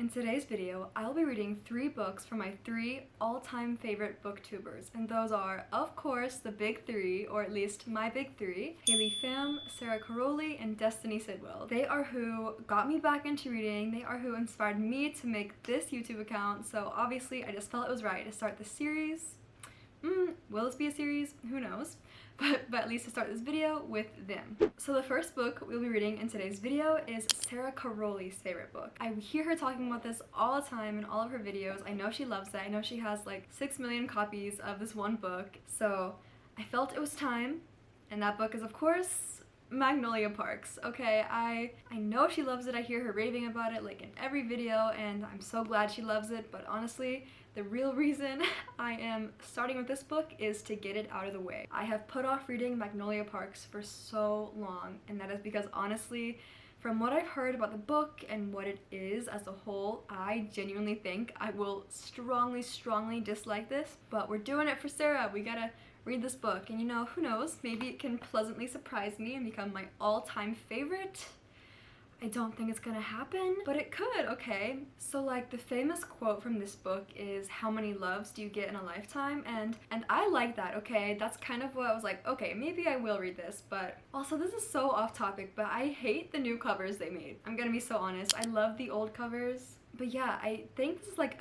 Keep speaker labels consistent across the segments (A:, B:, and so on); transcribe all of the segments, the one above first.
A: In today's video, I'll be reading 3 books from my 3 all-time favorite booktubers, and those are, of course, the big 3, or at least my big 3, Haley Pham, Sara Carrolli, and Destiny Sidwell. They are who got me back into reading, they are who inspired me to make this YouTube account, so obviously I just felt it was right to start this series. Will this be a series? Who knows? But at least to start this video with them. So the first book we'll be reading in today's video is Sara Carrolli's favorite book. I hear her talking about this all the time in all of her videos. I know she loves it. I know she has like 6 million copies of this one book. So I felt it was time, and that book is of course Magnolia Parks. Okay, I know she loves it. I hear her raving about it like in every video, and I'm so glad she loves it, but honestly, the real reason I am starting with this book is to get it out of the way. I have put off reading Magnolia Parks for so long, and that is because honestly, from what I've heard about the book and what it is as a whole, I genuinely think I will strongly dislike this, but we're doing it for Sara. We gotta read this book, and you know, who knows, maybe it can pleasantly surprise me and become my all-time favorite. I don't think it's gonna happen, but it could, okay? So like the famous quote from this book is, how many loves do you get in a lifetime? And I like that, okay? That's kind of what I was like, okay, maybe I will read this, but also this is so off topic, but I hate the new covers they made. I'm gonna be so honest. I love the old covers. But yeah, I think this is like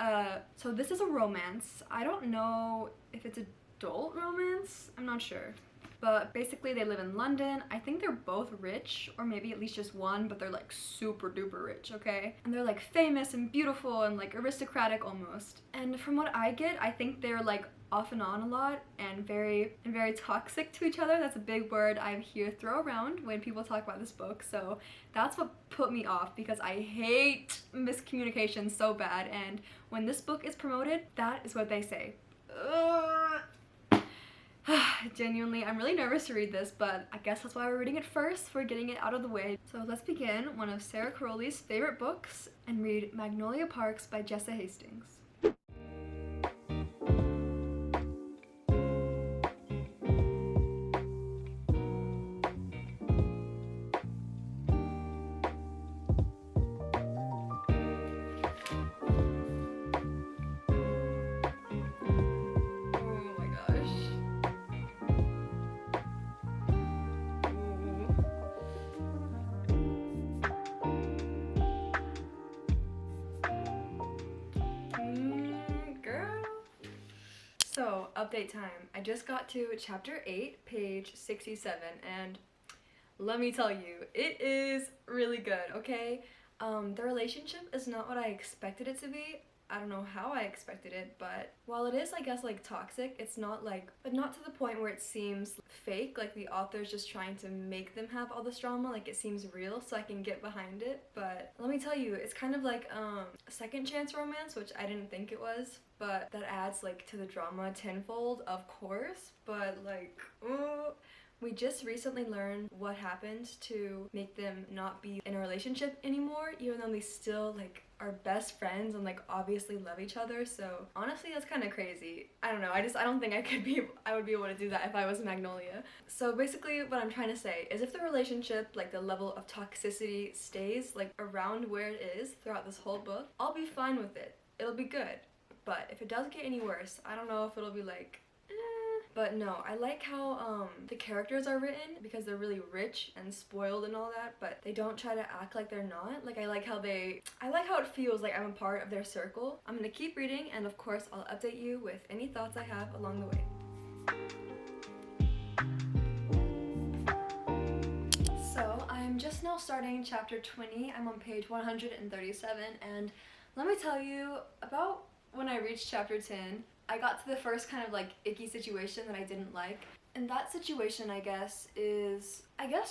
A: so this is a romance. I don't know if it's adult romance. I'm not sure. But basically they live in London. I think they're both rich, or maybe at least just one, but they're like super duper rich, okay? And they're like famous and beautiful and like aristocratic almost. And from what I get, I think they're like off and on a lot and very toxic to each other. That's a big word I hear throw around when people talk about this book. So that's what put me off, because I hate miscommunication so bad, and when this book is promoted, that is what they say. Genuinely, I'm really nervous to read this, but I guess that's why we're reading it first, for getting it out of the way. So let's begin one of Sara Carrolli's favorite books and read Magnolia Parks by Jessa Hastings. So, update time. I just got to chapter 8, page 67, and let me tell you, it is really good, okay? The relationship is not what I expected it to be. I don't know how I expected it, but while it is, I guess, like, toxic, it's not like, but not to the point where it seems fake, like the author's just trying to make them have all this drama, like it seems real, so I can get behind it. But let me tell you, it's kind of like a second chance romance, which I didn't think it was, but that adds like to the drama tenfold, of course. But like, we just recently learned what happened to make them not be in a relationship anymore, even though they still like are best friends and like obviously love each other. So honestly, that's kind of crazy. I don't know, I don't think I would be able to do that if I was Magnolia. So basically what I'm trying to say is, if the relationship, like the level of toxicity stays like around where it is throughout this whole book, I'll be fine with it. It'll be good. But if it does get any worse, I don't know if it'll be like, But no, I like how the characters are written, because they're really rich and spoiled and all that, but they don't try to act like they're not. Like, I like how it feels like I'm a part of their circle. I'm gonna keep reading, and of course I'll update you with any thoughts I have along the way. So I'm just now starting chapter 20. I'm on page 137, and let me tell you, about when I reached chapter 10, I got to the first kind of like icky situation that I didn't like. And that situation, I guess, is,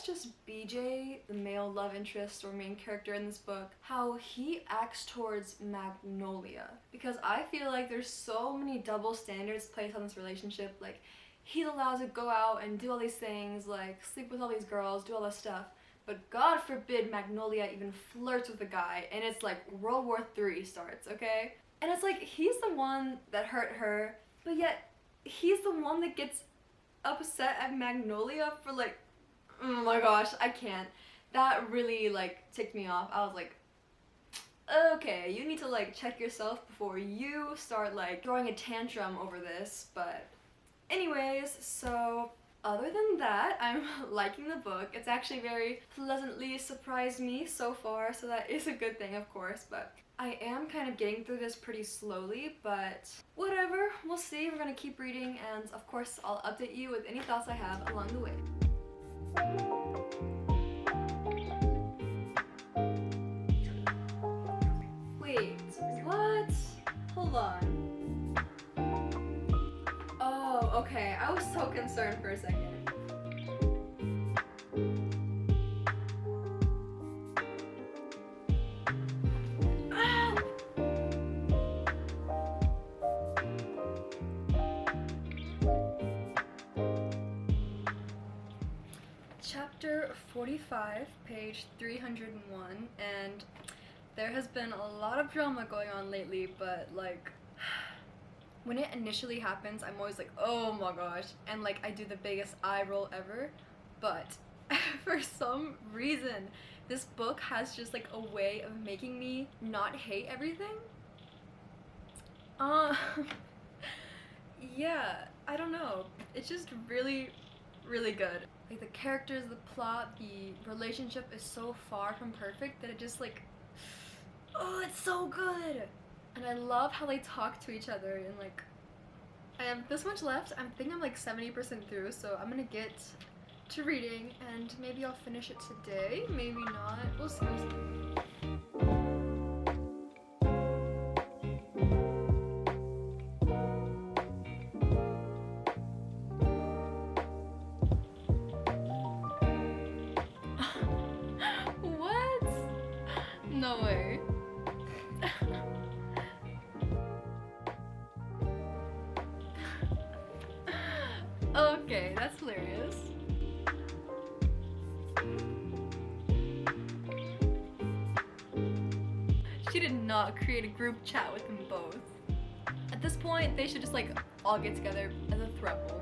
A: just BJ, the male love interest or main character in this book, how he acts towards Magnolia. Because I feel like there's so many double standards placed on this relationship. Like, he's allowed to go out and do all these things, like sleep with all these girls, do all this stuff. But God forbid Magnolia even flirts with a guy, and it's like World War III starts, okay? And it's like, he's the one that hurt her, but yet he's the one that gets upset at Magnolia for like, oh my gosh, I can't. That really like ticked me off. I was like, Okay, you need to like check yourself before you start like throwing a tantrum over this, but anyways, so other than that, I'm liking the book. It's actually very pleasantly surprised me so far, so that is a good thing, of course, but I am kind of getting through this pretty slowly, but whatever, we'll see. We're gonna keep reading, and of course, I'll update you with any thoughts I have along the way. Wait, what? Hold on. Oh, okay. I was so concerned for a second. Ah! Chapter 45, page 301, and there has been a lot of drama going on lately, but like when it initially happens, I'm always like, oh my gosh, and like I do the biggest eye roll ever, but for some reason, this book has just like a way of making me not hate everything. Yeah, I don't know. It's just really, really good. Like the characters, the plot, the relationship is so far from perfect that it just like, oh, it's so good. And I love how they talk to each other, and like I have this much left. I think I'm like 70% through, so I'm gonna get to reading and maybe I'll finish it today, maybe not. We'll see. We'll see. What? No way. Okay, that's hilarious. She did not create a group chat with them both. At this point, they should just like all get together as a throuple.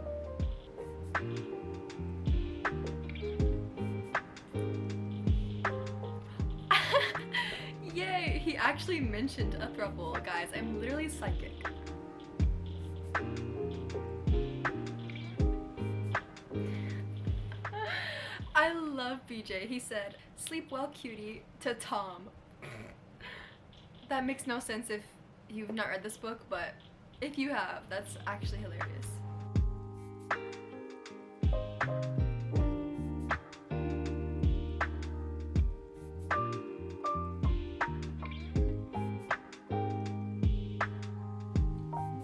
A: Yay! He actually mentioned a throuple, guys. I'm literally psychic. I love BJ. He said, "Sleep well, cutie," to Tom. That makes no sense if you've not read this book, but if you have, that's actually hilarious.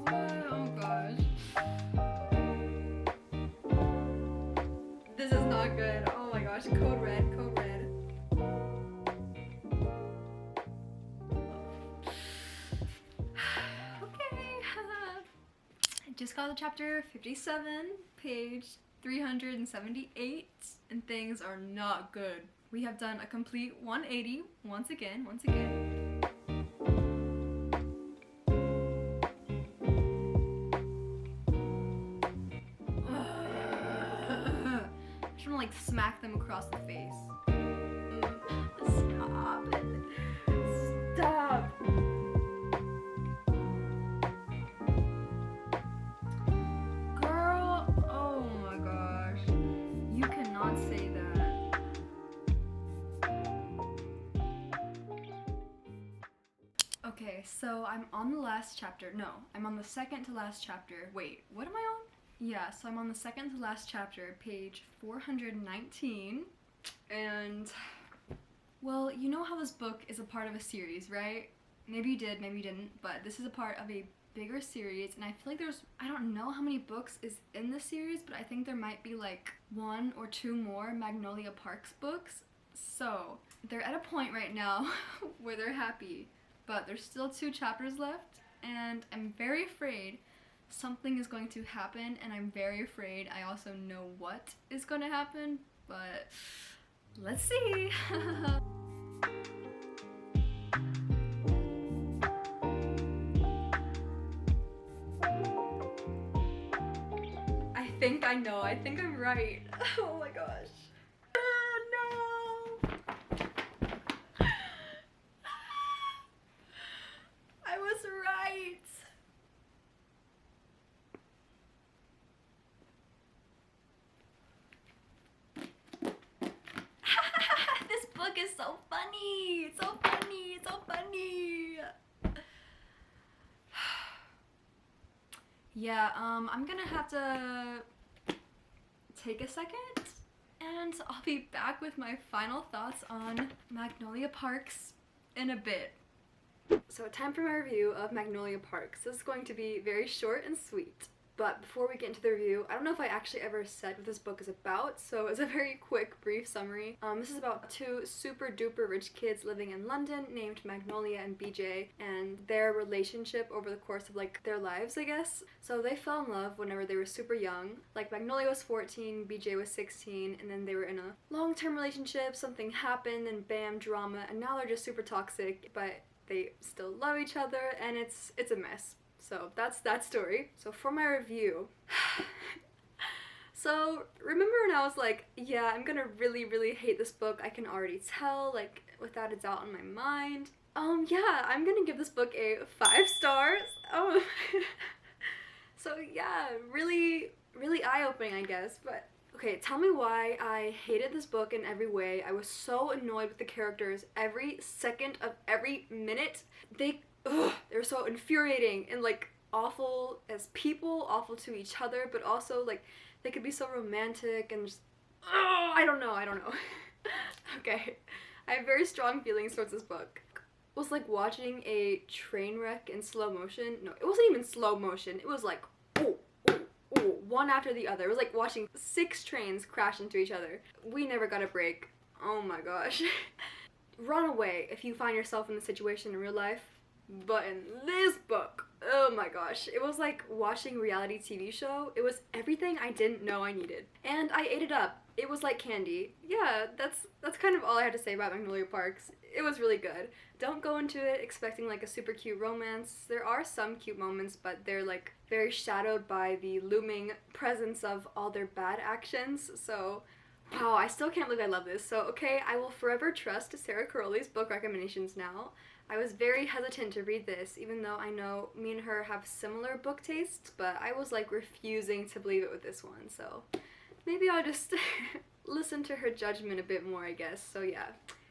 A: Oh gosh. This is not good. Oh my gosh, code red, code red. Just got to chapter 57, page 378, and things are not good. We have done a complete 180 once again. I should like smack them across the face. Stop it. Stop. Say that. Okay, so I'm on the last chapter. No, I'm on the second to last chapter. Wait, what am I on? Yeah, so I'm on the second to last chapter, page 419. And, well, you know how this book is a part of a series, right? Maybe you did, maybe you didn't, but this is a part of a bigger series, and I feel like I don't know how many books is in the series, but I think there might be like 1 or 2 more Magnolia Parks books. So they're at a point right now where they're happy, but there's still 2 chapters left, and I'm very afraid something is going to happen, and I'm very afraid I also know what is going to happen, but let's see. I think I'm right. Oh my gosh. Oh no! Yeah, I'm gonna have to take a second and I'll be back with my final thoughts on Magnolia Parks in a bit. So time for my review of Magnolia Parks. This is going to be very short and sweet. But before we get into the review, I don't know if I actually ever said what this book is about, so as a very quick, brief summary, this is about two super duper rich kids living in London named Magnolia and BJ, and their relationship over the course of like their lives, I guess. So they fell in love whenever they were super young. Like Magnolia was 14, BJ was 16, and then they were in a long-term relationship, something happened, and bam, drama, and now they're just super toxic, but they still love each other, and it's a mess. So that's that story. So for my review, so remember when I was like, yeah, I'm gonna really hate this book, I can already tell, like without a doubt in my mind. Yeah, I'm gonna give this book a 5 stars. Oh, so yeah, really eye-opening, I guess. But okay, tell me why I hated this book in every way. I was so annoyed with the characters every second of every minute. They're so infuriating and like awful as people, awful to each other, but also like they could be so romantic and just I don't know. Okay, I have very strong feelings towards this book. It was like watching a train wreck in slow motion. No, it wasn't even slow motion. It was like one after the other. It was like watching 6 trains crash into each other. We never got a break. Oh my gosh. Run away if you find yourself in this situation in real life. But in this book, oh my gosh, it was like watching a reality TV show. It was everything I didn't know I needed. And I ate it up. It was like candy. Yeah, that's kind of all I had to say about Magnolia Parks. It was really good. Don't go into it expecting like a super cute romance. There are some cute moments, but they're like very shadowed by the looming presence of all their bad actions. So wow, I still can't believe I love this. So okay, I will forever trust Sara Carrolli's book recommendations now. I was very hesitant to read this, even though I know me and her have similar book tastes, but I was like refusing to believe it with this one, so maybe I'll just listen to her judgment a bit more, I guess. So yeah,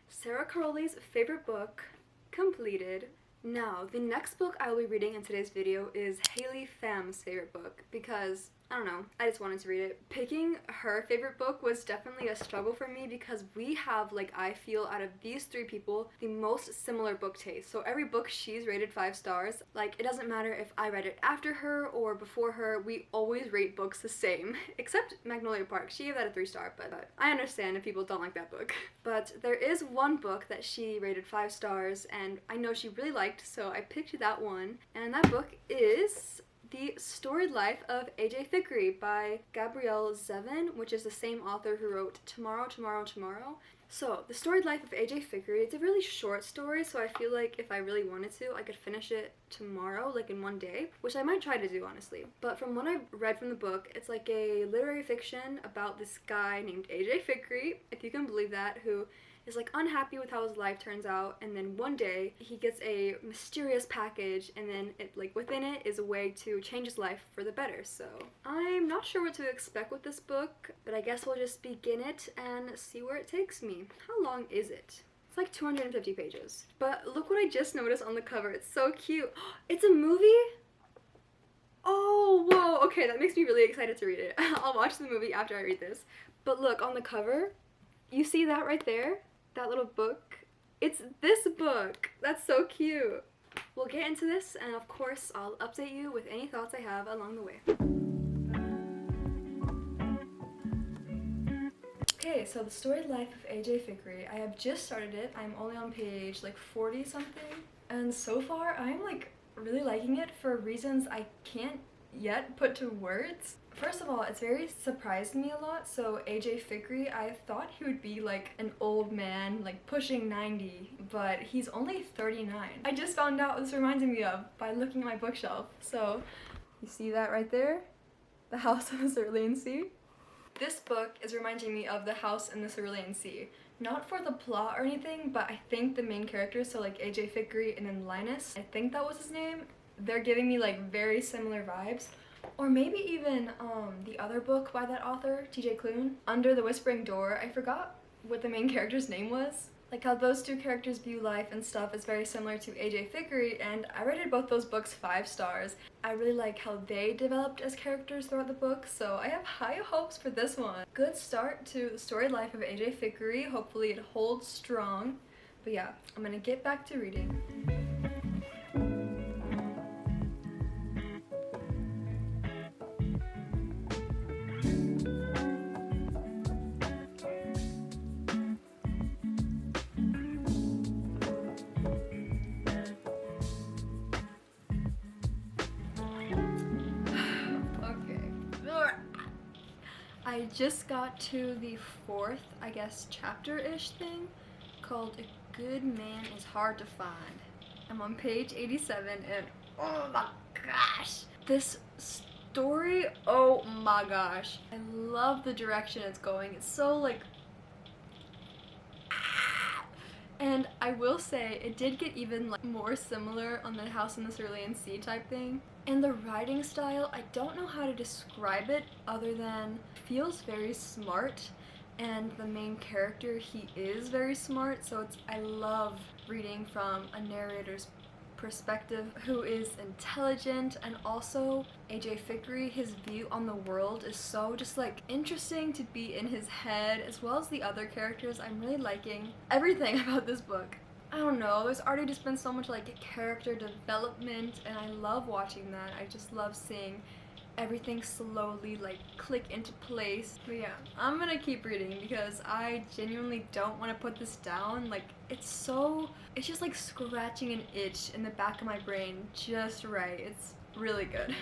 A: Sara Carrolli's favorite book completed. Now, the next book I will be reading in today's video is Haley Pham's favorite book because, I don't know, I just wanted to read it. Picking her favorite book was definitely a struggle for me because we have, like, I feel out of these 3 people, the most similar book taste. So every book she's rated 5 stars. Like, it doesn't matter if I read it after her or before her, we always rate books the same. Except Magnolia Parks, she gave that a 3 star, but I understand if people don't like that book. But there is one book that she rated 5 stars and I know she really liked, so I picked that one. And that book is The Storied Life of A.J. Fikry by Gabrielle Zevin, which is the same author who wrote Tomorrow, Tomorrow, Tomorrow. So, The Storied Life of A.J. Fikry, it's a really short story, so I feel like if I really wanted to, I could finish it tomorrow, like in one day, which I might try to do, honestly. But from what I've read from the book, it's like a literary fiction about this guy named A.J. Fikry, if you can believe that, who is like unhappy with how his life turns out, and then one day he gets a mysterious package, and then it, like within it is a way to change his life for the better. So I'm not sure what to expect with this book, but I guess we'll just begin it and see where it takes me. How long is it? It's like 250 pages. But look what I just noticed on the cover. It's so cute. It's a movie? Oh, whoa. Okay, that makes me really excited to read it. I'll watch the movie after I read this. But look, on the cover, you see that right there? That little book? It's this book! That's so cute! We'll get into this, and of course I'll update you with any thoughts I have along the way. Okay, so The Storied Life of A.J. Fikry. I have just started it. I'm only on page like 40 something, and so far I'm like really liking it for reasons I can't yet put to words. First of all, it's very surprised me a lot. So A.J. Fikry, I thought he would be like an old man, like pushing 90, but he's only 39. I just found out what this reminded me of by looking at my bookshelf. So, you see that right there? The House of the Cerulean Sea? This book is reminding me of The House in the Cerulean Sea. Not for the plot or anything, but I think the main characters, so like A.J. Fikry and then Linus, I think that was his name, they're giving me like very similar vibes. Or maybe even the other book by that author, T.J. Klune, Under the Whispering Door. I forgot what the main character's name was, Like how those two characters view life and stuff is very similar to AJ Fikry, and I rated both those books 5 stars. I really like how they developed as characters throughout the book, so I have high hopes for this one. Good start to the storied life of AJ Fikry. Hopefully it holds strong. But yeah, I'm gonna get back to reading. I just got to the 4th, I guess, chapter-ish thing called A Good Man is Hard to Find. I'm on page 87 and oh my gosh! This story, oh my gosh. I love the direction it's going. It's so like... And I will say, it did get even like more similar on the House in the Cerulean Sea type thing. And the writing style, I don't know how to describe it other than feels very smart, and the main character, he is very smart, so I love reading from a narrator's perspective who is intelligent, and also AJ Fikry, his view on the world is so just like interesting to be in his head, as well as the other characters. I'm really liking everything about this book. I don't know, there's already just been so much like character development, and I love watching that. I just love seeing everything slowly like click into place. But yeah, I'm gonna keep reading because I genuinely don't want to put this down. Like it's just like scratching an itch in the back of my brain just right. It's really good.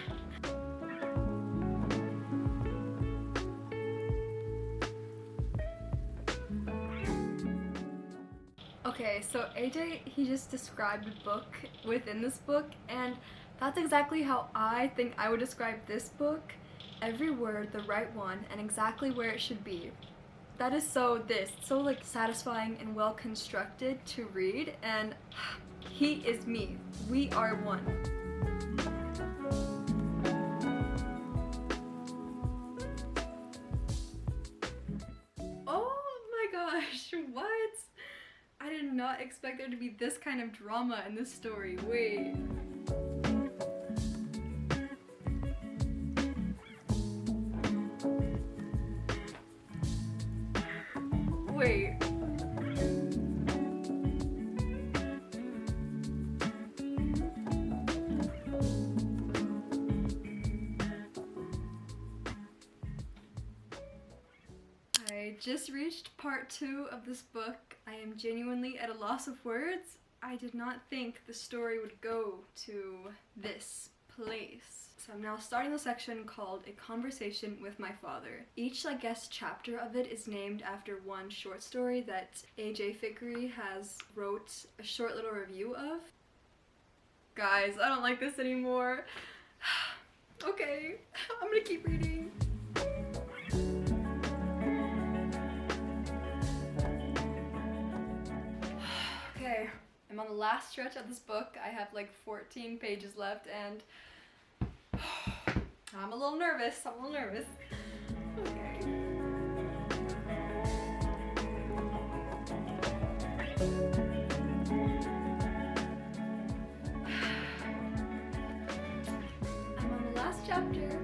A: Okay, so AJ, he just described a book within this book, and that's exactly how I think I would describe this book. Every word, the right one, and exactly where it should be. That is so like satisfying and well constructed to read, and he is me. We are one. Oh my gosh, what? I did not expect there to be this kind of drama in this story. Wait. Wait. I just reached part 2 of this book. I am genuinely at a loss of words. I did not think the story would go to this place. So I'm now starting the section called A Conversation with My Father. Each, I guess, chapter of it is named after one short story that AJ Fikry has wrote a short little review of. Guys, I don't like this anymore. Okay, I'm gonna keep reading. Okay, I'm on the last stretch of this book. I have like 14 pages left, and I'm a little nervous. Okay. I'm on the last chapter.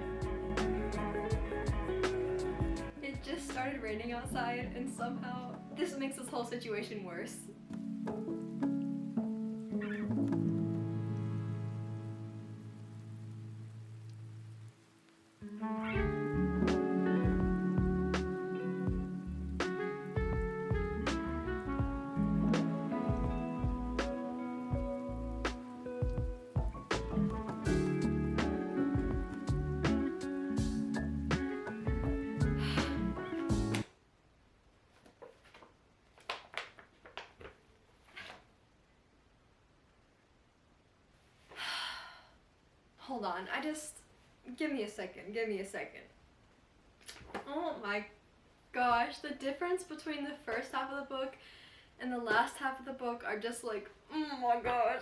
A: It just started raining outside, and somehow this makes this whole situation worse. Hold on, give me a second. Oh my gosh, the difference between the first half of the book and the last half of the book are just like, oh my gosh.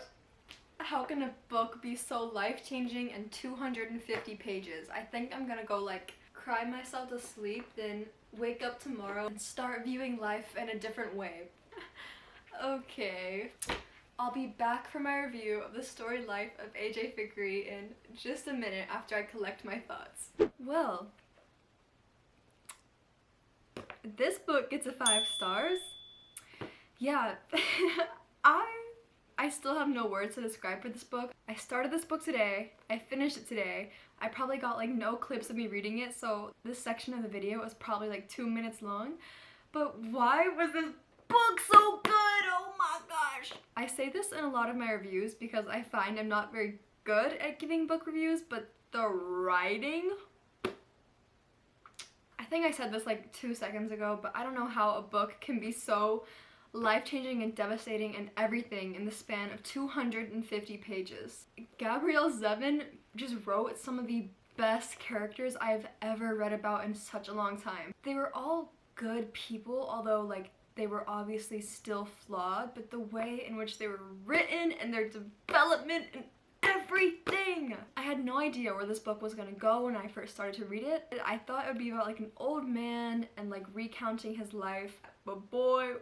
A: How can a book be so life-changing in 250 pages? I think I'm gonna go like cry myself to sleep, then wake up tomorrow and start viewing life in a different way. Okay, I'll be back for my review of the storied life of AJ Fikry in just a minute after I collect my thoughts. Well, this book gets a 5 stars. Yeah, I still have no words to describe for this book. I started this book today, I finished it today. I probably got like no clips of me reading it, so this section of the video is probably like 2 minutes long. But why was this book so good? Oh my gosh! I say this in a lot of my reviews because I find I'm not very good at giving book reviews, but the writing... I think I said this like 2 seconds ago, but I don't know how a book can be so life-changing and devastating and everything in the span of 250 pages. Gabrielle Zevin just wrote some of the best characters I've ever read about in such a long time. They were all good people, although like they were obviously still flawed, but the way in which they were written and their development and everything! I had no idea where this book was gonna go when I first started to read it. I thought it would be about like an old man and like recounting his life, but boy,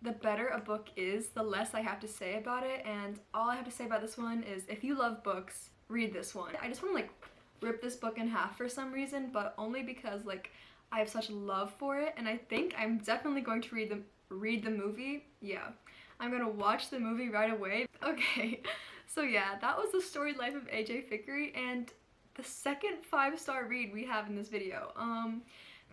A: the better a book is, the less I have to say about it, and all I have to say about this one is if you love books, read this one. I just want to like rip this book in half for some reason, but only because like I have such love for it, and I think I'm definitely going to read the movie. Yeah, I'm gonna watch the movie right away. Okay, so yeah, that was the storied life of AJ Fikry, and the second 5-star read we have in this video.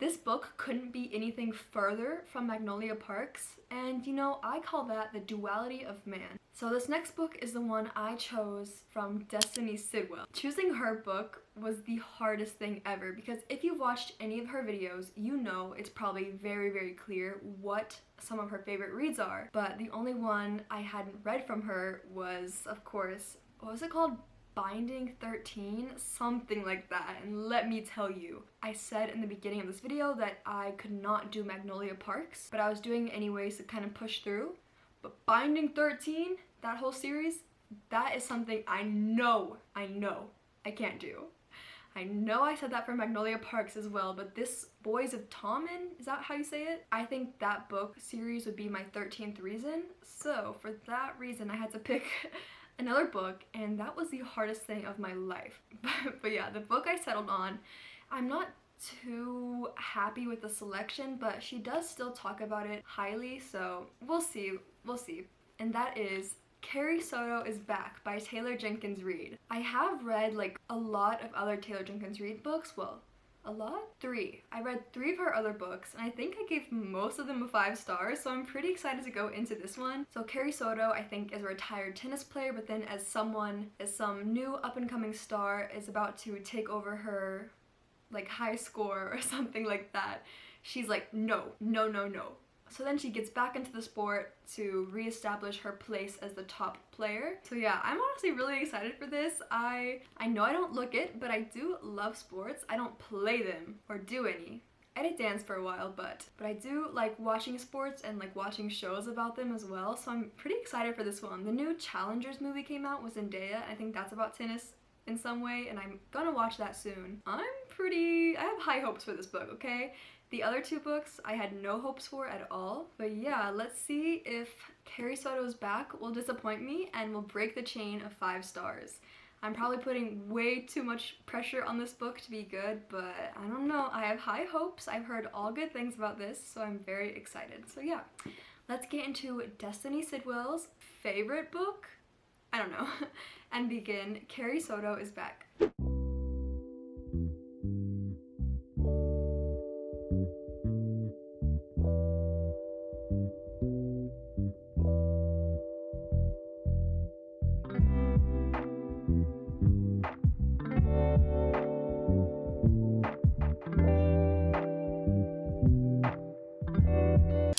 A: This book couldn't be anything further from Magnolia Parks, and you know, I call that the duality of man. So this next book is the one I chose from Destiny Sidwell. Choosing her book was the hardest thing ever because if you've watched any of her videos, you know it's probably very, very clear what some of her favorite reads are, but the only one I hadn't read from her was, of course, what was it called? Binding 13, something like that. And let me tell you, I said in the beginning of this video that I could not do Magnolia Parks, but I was doing it anyways to kind of push through. But Binding 13, that whole series, that is something I know I can't do. I know I said that for Magnolia Parks as well, but this Boys of Tommen, is that how you say it? I think that book series would be my 13th reason. So for that reason, I had to pick another book, and that was the hardest thing of my life. But yeah, the book I settled on, I'm not too happy with the selection, but she does still talk about it highly, so we'll see. And that is Carrie Soto is Back by Taylor Jenkins Reid. I have read like a lot of other Taylor Jenkins Reid books, well, a lot? 3. I read 3 of her other books, and I think I gave most of them a 5 stars, so I'm pretty excited to go into this one. So Carrie Soto, I think, is a retired tennis player, but then as some new up-and-coming star is about to take over her, like, high score or something like that, she's like, no. So then she gets back into the sport to reestablish her place as the top player. So yeah, I'm honestly really excited for this. I know I don't look it, but I do love sports. I don't play them or do any. I did dance for a while, but I do like watching sports and like watching shows about them as well. So I'm pretty excited for this one. The new Challengers movie came out with Zendaya. I think that's about tennis in some way, and I'm gonna watch that soon. I have high hopes for this book, okay? The other 2 books I had no hopes for at all. But yeah, let's see if Carrie Soto's Back will disappoint me and will break the chain of 5 stars. I'm probably putting way too much pressure on this book to be good, but I don't know. I have high hopes. I've heard all good things about this, so I'm very excited. So yeah, let's get into Destiny Sidwell's favorite book? I don't know. And begin Carrie Soto is Back.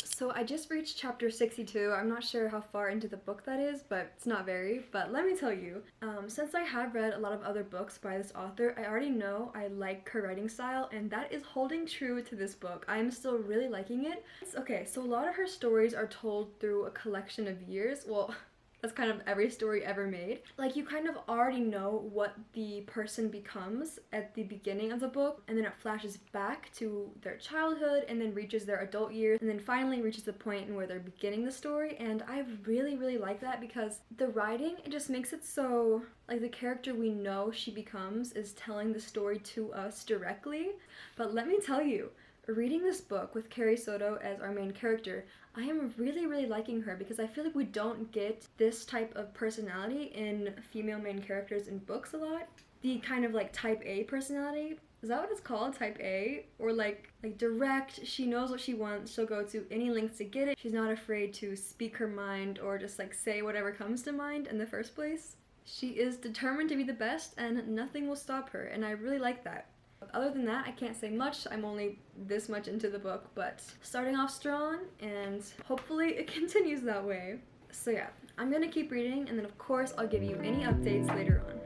A: So I just reached chapter 62. I'm not sure how far into the book that is, but it's not very. But let me tell you, since I have read a lot of other books by this author, I already know I like her writing style, and that is holding true to this book. I'm still really liking it. Okay, so a lot of her stories are told through a collection of years. Well, That's kind of every story ever made. Like, you kind of already know what the person becomes at the beginning of the book, and then it flashes back to their childhood and then reaches their adult years and then finally reaches the point where they're beginning the story. And I really, really like that because the writing, it just makes it so, like, the character we know she becomes is telling the story to us directly. But let me tell you, reading this book with Carrie Soto as our main character, I am really, really liking her because I feel like we don't get this type of personality in female main characters in books a lot. The kind of like type A personality. Is that what it's called? Type A? Or like direct, she knows what she wants, she'll go to any lengths to get it. She's not afraid to speak her mind or just like say whatever comes to mind in the first place. She is determined to be the best and nothing will stop her, and I really like that. Other than that, I can't say much. I'm only this much into the book, but starting off strong, and hopefully it continues that way. So yeah, I'm gonna keep reading, and then of course I'll give you any updates later on.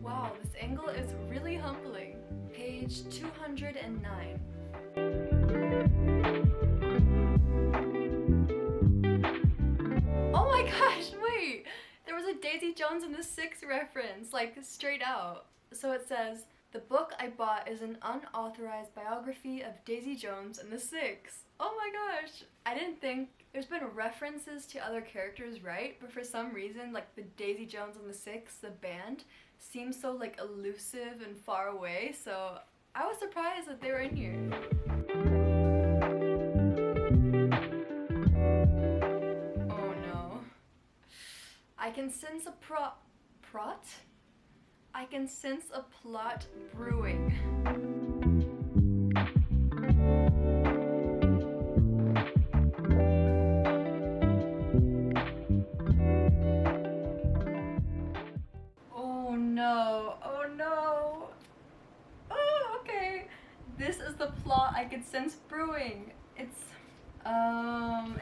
A: Wow, this angle is really humbling. Page 209. Oh my gosh, wait! There was a Daisy Jones and the Six reference, like straight out. So it says, "The book I bought is an unauthorized biography of Daisy Jones and the Six." Oh my gosh! I didn't think, there's been references to other characters, right? But for some reason, like the Daisy Jones and the Six, the band, seems so like elusive and far away, so I was surprised that they were in here. I can sense a prot? I can sense a plot brewing. Oh no, oh no. Oh, okay. This is the plot I could sense brewing. It's,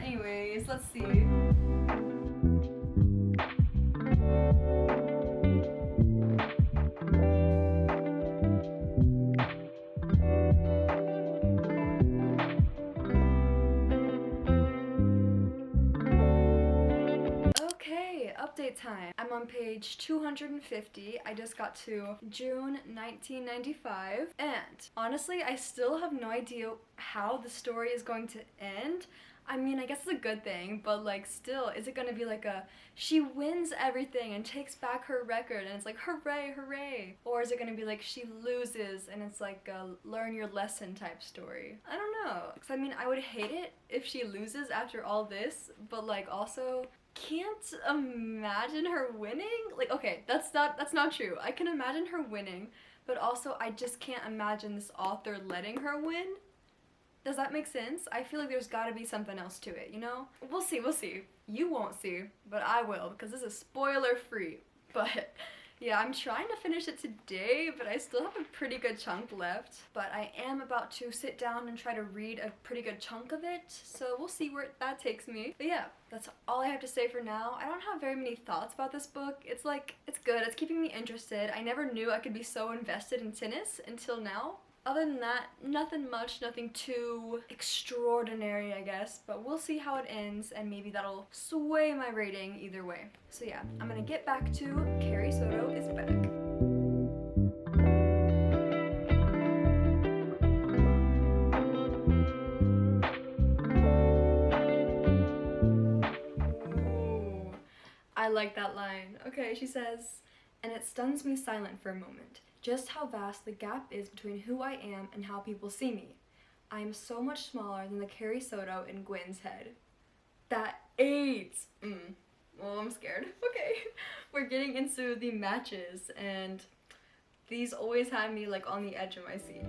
A: anyways, let's see. Update time. I'm on page 250. I just got to June 1995, and honestly, I still have no idea how the story is going to end. I mean, I guess it's a good thing, but like still, is it gonna be like a she wins everything and takes back her record and it's like hooray, hooray? Or is it gonna be like she loses and it's like a learn your lesson type story? I don't know. Cause I mean, I would hate it if she loses after all this, but like also can't imagine her winning. Like, okay, that's not true. I can imagine her winning, but also I just can't imagine this author letting her win. Does that make sense? I feel like there's gotta be something else to it, you know? We'll see, we'll see. You won't see, but I will, because this is spoiler free. But yeah, I'm trying to finish it today, but I still have a pretty good chunk left. But I am about to sit down and try to read a pretty good chunk of it, so we'll see where that takes me. But yeah, that's all I have to say for now. I don't have very many thoughts about this book. It's like, it's good, it's keeping me interested. I never knew I could be so invested in tennis until now. Other than that, nothing much, nothing too extraordinary, I guess, but we'll see how it ends, and maybe that'll sway my rating either way. So yeah, I'm gonna get back to Carrie Soto is back. Ooh, I like that line. Okay, she says, "And it stuns me silent for a moment. Just how vast the gap is between who I am and how people see me. I am so much smaller than the Carrie Soto in Gwen's head." That 8! Well, I'm scared. Okay. We're getting into the matches, and these always have me like on the edge of my seat.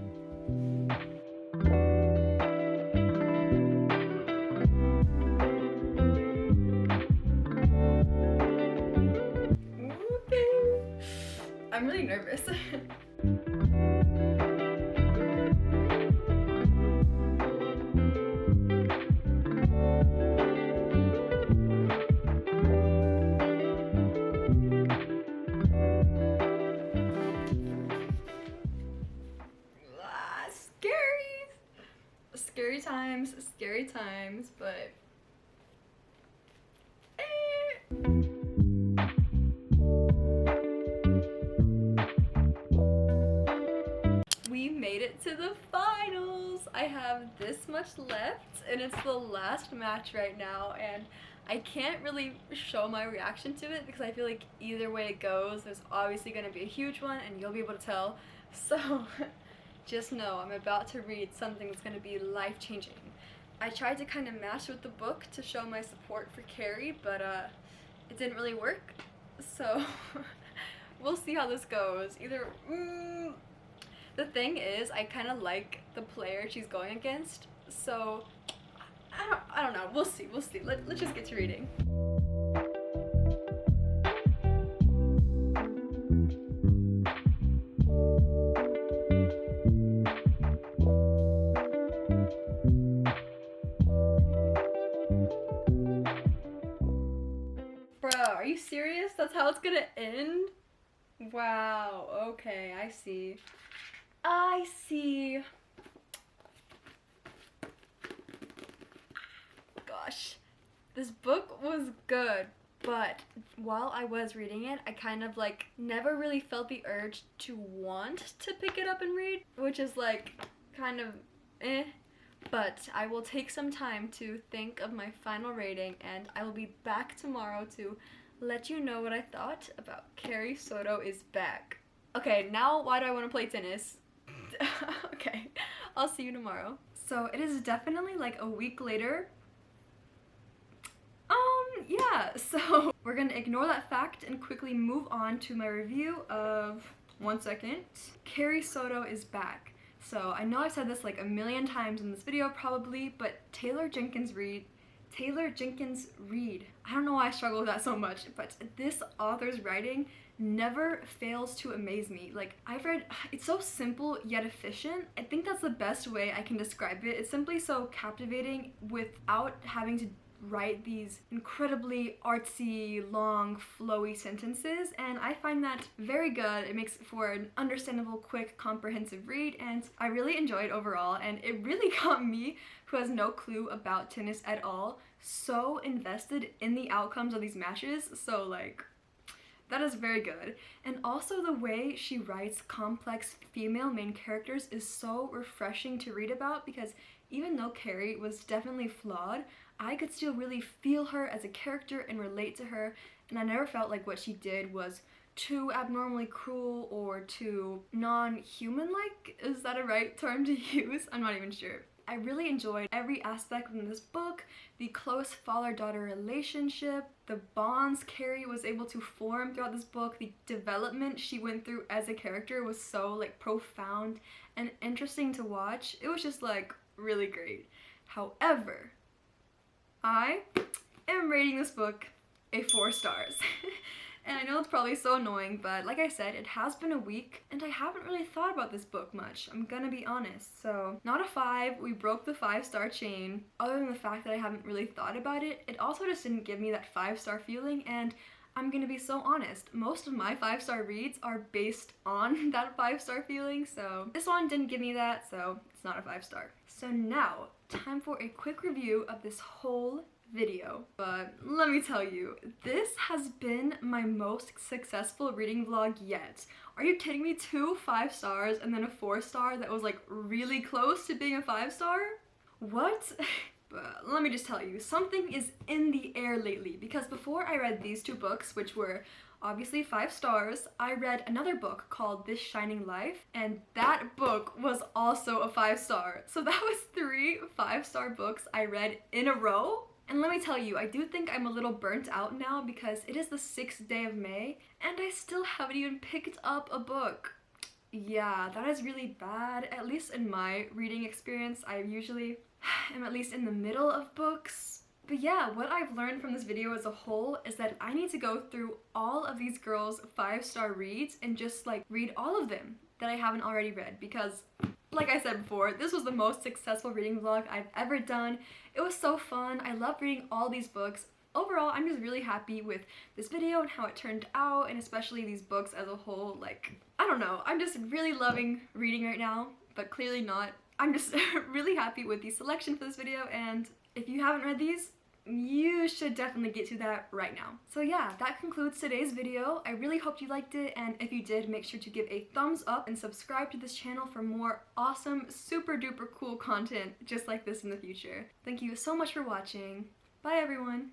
A: I'm really nervous. Scary! Scary time. scary times, but we made it to the finals. I have this much left and it's the last match right now, and I can't really show my reaction to it because I feel like either way it goes, there's obviously going to be a huge one and you'll be able to tell. So just know I'm about to read something that's going to be life-changing. I tried to kind of match with the book to show my support for Carrie, but it didn't really work. So we'll see how this goes. Either the thing is, I kind of like the player she's going against, so I don't know. We'll see. Let's just get to reading. Bro, are you serious? That's how it's gonna end? Wow, okay, I see. Gosh, this book was good, but while I was reading it, I kind of like never really felt the urge to want to pick it up and read, which is like kind of but I will take some time to think of my final rating, and I will be back tomorrow to let you know what I thought about Carrie Soto is back. Okay, now why do I want to play tennis? Okay, I'll see you tomorrow. So it is definitely like a week later. Yeah, so we're gonna ignore that fact and quickly move on to my review of, one second, Carrie Soto is back. So I know I've said this like a million times in this video probably, but Taylor Jenkins Reid, I don't know why I struggle with that so much, but this author's writing never fails to amaze me. Like, I've read, it's so simple yet efficient. I think that's the best way I can describe it. It's simply so captivating without having to write these incredibly artsy, long, flowy sentences, and I find that very good. It makes for an understandable, quick, comprehensive read, and I really enjoyed overall, and it really got me, who has no clue about tennis at all, so invested in the outcomes of these matches. So like, that is very good. And also the way she writes complex female main characters is so refreshing to read about, because even though Carrie was definitely flawed, I could still really feel her as a character and relate to her, and I never felt like what she did was too abnormally cruel or too non-human-like. Is that a right term to use? I'm not even sure. I really enjoyed every aspect in this book, the close father-daughter relationship, the bonds Carrie was able to form throughout this book, the development she went through as a character was so like profound and interesting to watch. It was just like really great. However, I am rating this book a 4 stars. And I know it's probably so annoying, but like I said, it has been a week and I haven't really thought about this book much. I'm gonna be honest. So not a 5, we broke the 5-star chain. Other than the fact that I haven't really thought about it, it also just didn't give me that 5-star feeling, and I'm gonna be so honest, most of my 5-star reads are based on that 5-star feeling, so this one didn't give me that, so it's not a 5-star. So now, time for a quick review of this whole video. But let me tell you, this has been my most successful reading vlog yet. Are you kidding me? 2 5 stars and then a 4-star that was like really close to being a 5-star? What? But let me just tell you, something is in the air lately, because before I read these 2 books, which were obviously 5 stars, I read another book called This Shining Life, and that book was also a 5-star. So that was 3 5-star books I read in a row. And let me tell you, I do think I'm a little burnt out now because it is the 6th day of May and I still haven't even picked up a book. Yeah, that is really bad, at least in my reading experience. I usually am at least in the middle of books. But yeah, what I've learned from this video as a whole is that I need to go through all of these girls' 5-star reads and just like read all of them that I haven't already read, because like I said before, this was the most successful reading vlog I've ever done. It was so fun. I love reading all these books. Overall, I'm just really happy with this video and how it turned out, and especially these books as a whole. Like, I don't know, I'm just really loving reading right now, but clearly not I'm just really happy with the selection for this video, and if you haven't read these, you should definitely get to that right now. So yeah, that concludes today's video. I really hope you liked it, and if you did, make sure to give a thumbs up and subscribe to this channel for more awesome, super duper cool content just like this in the future. Thank you so much for watching. Bye everyone!